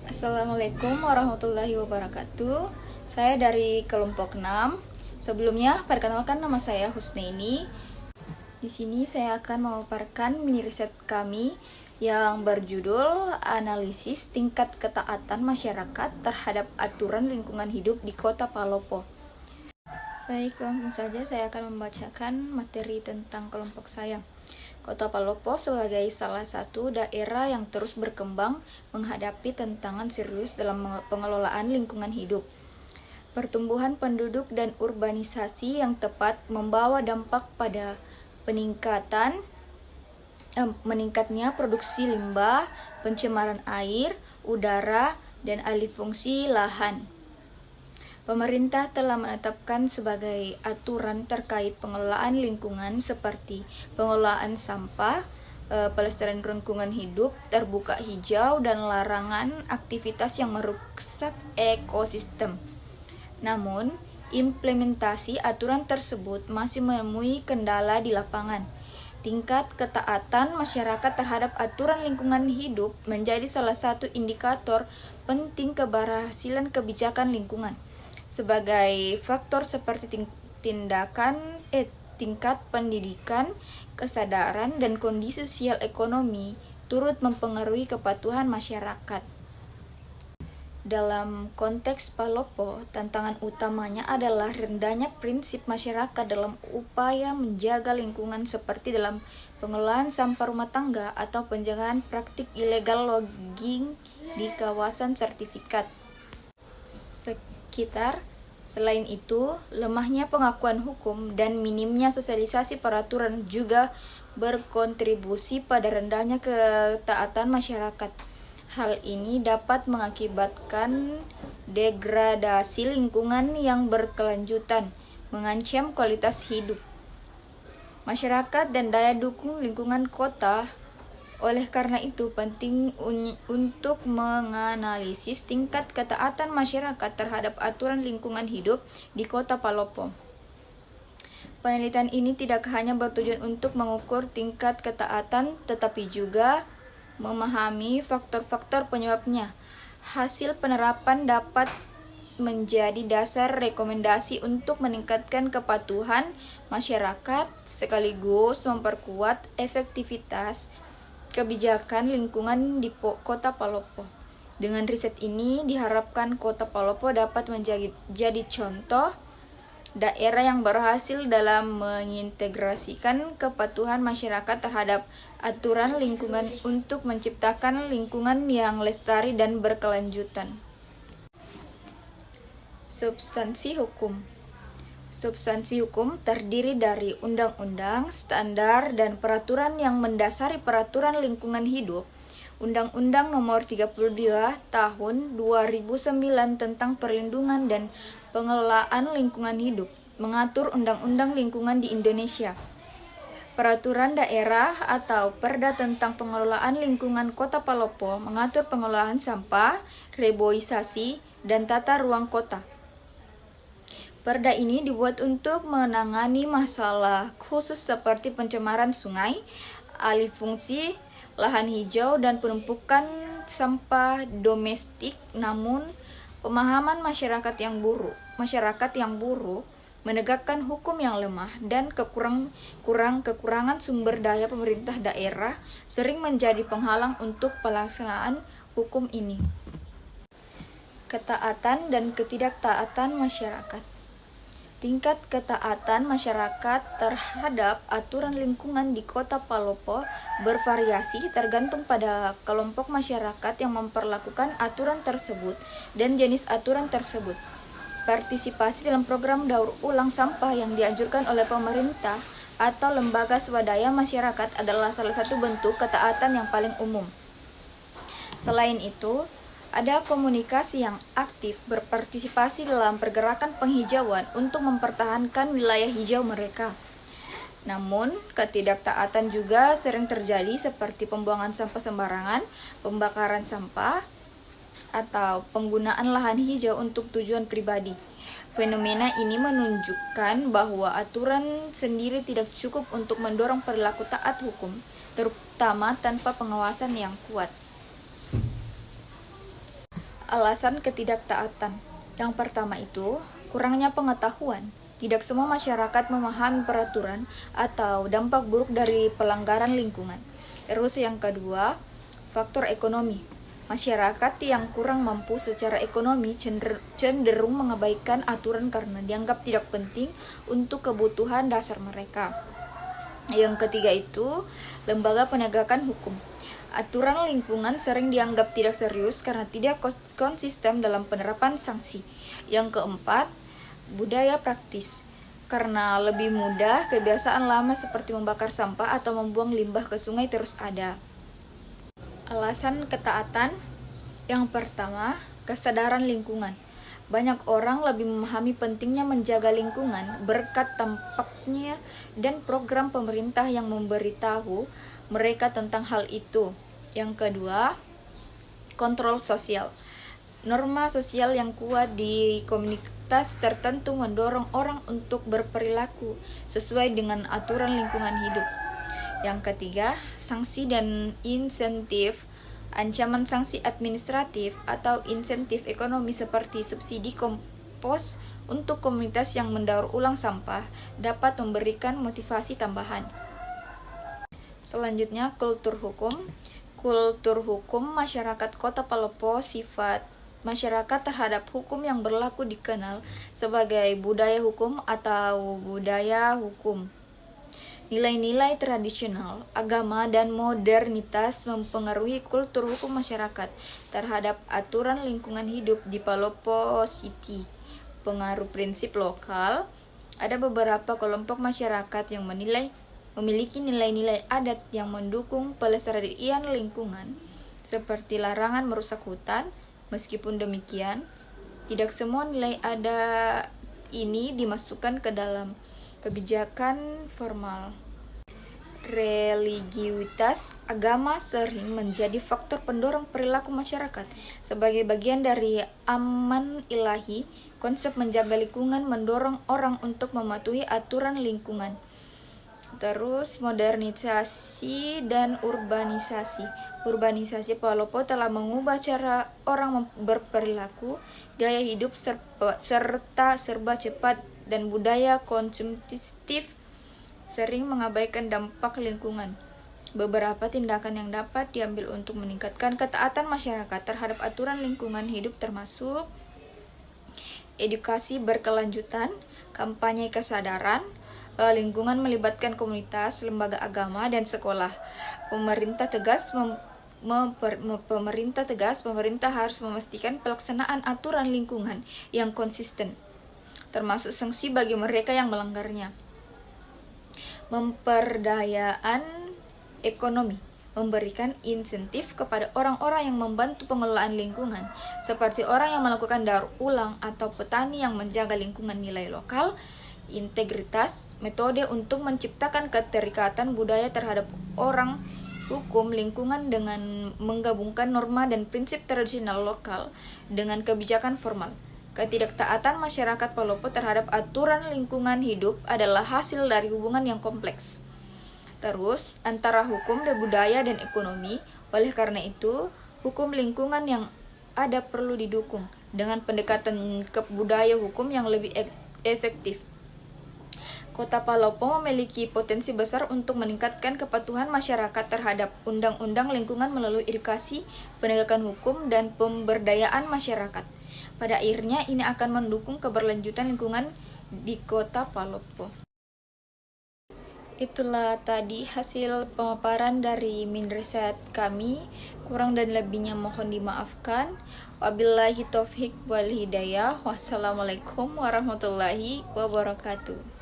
Assalamualaikum warahmatullahi wabarakatuh. Saya dari kelompok 6. Sebelumnya, perkenalkan nama saya Husnaini. Di sini saya akan memaparkan mini riset kami yang berjudul Analisis Tingkat Ketaatan Masyarakat Terhadap Aturan Lingkungan Hidup di Kota Palopo. Baik, langsung saja saya akan membacakan materi tentang kelompok saya. Kota Palopo sebagai salah satu daerah yang terus berkembang menghadapi tantangan serius dalam pengelolaan lingkungan hidup. Pertumbuhan penduduk dan urbanisasi yang tepat membawa dampak pada meningkatnya produksi limbah, pencemaran air, udara, dan alih fungsi lahan. Pemerintah telah menetapkan sebagai aturan terkait pengelolaan lingkungan seperti pengelolaan sampah, pelestarian lingkungan hidup, terbuka hijau, dan larangan aktivitas yang merusak ekosistem. Namun, implementasi aturan tersebut masih menemui kendala di lapangan. Tingkat ketaatan masyarakat terhadap aturan lingkungan hidup menjadi salah satu indikator penting keberhasilan kebijakan lingkungan. Sebagai faktor seperti tingkat pendidikan, kesadaran, dan kondisi sosial ekonomi turut mempengaruhi kepatuhan masyarakat. Dalam konteks Palopo, tantangan utamanya adalah rendahnya prinsip masyarakat dalam upaya menjaga lingkungan seperti dalam pengelolaan sampah rumah tangga atau penjagaan praktik ilegal logging di kawasan sertifikat. Selain itu, lemahnya pengakuan hukum dan minimnya sosialisasi peraturan juga berkontribusi pada rendahnya ketaatan masyarakat. Hal ini dapat mengakibatkan degradasi lingkungan yang berkelanjutan, mengancam kualitas hidup masyarakat dan daya dukung lingkungan kota. Oleh karena itu, penting untuk menganalisis tingkat ketaatan masyarakat terhadap aturan lingkungan hidup di Kota Palopo. Penelitian ini tidak hanya bertujuan untuk mengukur tingkat ketaatan, tetapi juga memahami faktor-faktor penyebabnya. Hasil penerapan dapat menjadi dasar rekomendasi untuk meningkatkan kepatuhan masyarakat sekaligus memperkuat efektivitas kebijakan lingkungan di Kota Palopo. Dengan riset ini diharapkan Kota Palopo dapat menjadi contoh daerah yang berhasil dalam mengintegrasikan kepatuhan masyarakat terhadap aturan lingkungan untuk menciptakan lingkungan yang lestari dan berkelanjutan. Substansi hukum. Substansi hukum terdiri dari undang-undang, standar, dan peraturan yang mendasari peraturan lingkungan hidup. Undang-Undang Nomor 32 Tahun 2009 tentang Perlindungan dan Pengelolaan Lingkungan Hidup mengatur undang-undang lingkungan di Indonesia. Peraturan daerah atau Perda tentang pengelolaan lingkungan Kota Palopo mengatur pengelolaan sampah, reboisasi, dan tata ruang kota. Perda ini dibuat untuk menangani masalah khusus seperti pencemaran sungai, alih fungsi lahan hijau, dan penumpukan sampah domestik. Namun, pemahaman masyarakat yang buruk menegakkan hukum yang lemah dan kekurangan sumber daya pemerintah daerah sering menjadi penghalang untuk pelaksanaan hukum ini. Ketaatan dan ketidaktaatan masyarakat. Tingkat ketaatan masyarakat terhadap aturan lingkungan di Kota Palopo bervariasi tergantung pada kelompok masyarakat yang memperlakukan aturan tersebut dan jenis aturan tersebut. Partisipasi dalam program daur ulang sampah yang dianjurkan oleh pemerintah atau lembaga swadaya masyarakat adalah salah satu bentuk ketaatan yang paling umum. Selain itu, ada komunikasi yang aktif berpartisipasi dalam pergerakan penghijauan untuk mempertahankan wilayah hijau mereka. Namun, ketidaktaatan juga sering terjadi seperti pembuangan sampah sembarangan, pembakaran sampah, atau penggunaan lahan hijau untuk tujuan pribadi. Fenomena ini menunjukkan bahwa aturan sendiri tidak cukup untuk mendorong perilaku taat hukum, terutama tanpa pengawasan yang kuat. Alasan ketidaktaatan. Yang pertama itu, kurangnya pengetahuan. Tidak semua masyarakat memahami peraturan atau dampak buruk dari pelanggaran lingkungan. Terus yang kedua, faktor ekonomi. Masyarakat yang kurang mampu secara ekonomi cenderung mengabaikan aturan karena dianggap tidak penting untuk kebutuhan dasar mereka. Yang ketiga itu, lembaga penegakan hukum. Aturan lingkungan sering dianggap tidak serius karena tidak konsisten dalam penerapan sanksi. Yang keempat, budaya praktis. Karena lebih mudah, kebiasaan lama seperti membakar sampah atau membuang limbah ke sungai terus ada. Alasan ketaatan. Yang pertama, kesadaran lingkungan. Banyak orang lebih memahami pentingnya menjaga lingkungan berkat tampaknya dan program pemerintah yang memberitahu mereka tentang hal itu. Yang kedua, kontrol sosial. Norma sosial yang kuat di komunitas tertentu mendorong orang untuk berperilaku sesuai dengan aturan lingkungan hidup. Yang ketiga, sanksi dan insentif. Ancaman sanksi administratif atau insentif ekonomi seperti subsidi kompos untuk komunitas yang mendaur ulang sampah dapat memberikan motivasi tambahan. Selanjutnya, kultur hukum. Kultur hukum masyarakat Kota Palopo. Sifat masyarakat terhadap hukum yang berlaku dikenal sebagai budaya hukum atau budaya hukum. Nilai-nilai tradisional, agama, dan modernitas mempengaruhi kultur hukum masyarakat terhadap aturan lingkungan hidup di Palopo City. Pengaruh prinsip lokal. Ada beberapa kelompok masyarakat yang memiliki nilai-nilai adat yang mendukung pelestarian lingkungan, seperti larangan merusak hutan. Meskipun demikian, tidak semua nilai adat ini dimasukkan ke dalam kebijakan formal. Religiusitas agama sering menjadi faktor pendorong perilaku masyarakat. Sebagai bagian dari aman ilahi, konsep menjaga lingkungan mendorong orang untuk mematuhi aturan lingkungan. Terus, modernisasi dan urbanisasi. Urbanisasi Palopo telah mengubah cara orang berperilaku, gaya hidup serta serba cepat dan budaya konsumtif sering mengabaikan dampak lingkungan. Beberapa tindakan yang dapat diambil untuk meningkatkan ketaatan masyarakat terhadap aturan lingkungan hidup termasuk edukasi berkelanjutan, kampanye kesadaran lingkungan melibatkan komunitas, lembaga agama, dan sekolah. Pemerintah harus memastikan pelaksanaan aturan lingkungan yang konsisten, termasuk sanksi bagi mereka yang melanggarnya. Pemberdayaan ekonomi. Memberikan insentif kepada orang-orang yang membantu pengelolaan lingkungan, seperti orang yang melakukan daur ulang atau petani yang menjaga lingkungan. Nilai lokal, integritas, metode untuk menciptakan keterikatan budaya terhadap orang, hukum lingkungan dengan menggabungkan norma dan prinsip tradisional lokal dengan kebijakan formal. Ketidaktaatan masyarakat Palopo terhadap aturan lingkungan hidup adalah hasil dari hubungan yang kompleks. Terus, antara hukum dan budaya dan ekonomi. Oleh karena itu, hukum lingkungan yang ada perlu didukung dengan pendekatan ke budaya hukum yang lebih efektif. Kota Palopo memiliki potensi besar untuk meningkatkan kepatuhan masyarakat terhadap undang-undang lingkungan melalui edukasi, penegakan hukum, dan pemberdayaan masyarakat. Pada akhirnya, ini akan mendukung keberlanjutan lingkungan di Kota Palopo. Itulah tadi hasil pemaparan dari Minriset kami. Kurang dan lebihnya mohon dimaafkan. Wabillahi taufik wal hidayah. Wassalamualaikum warahmatullahi wabarakatuh.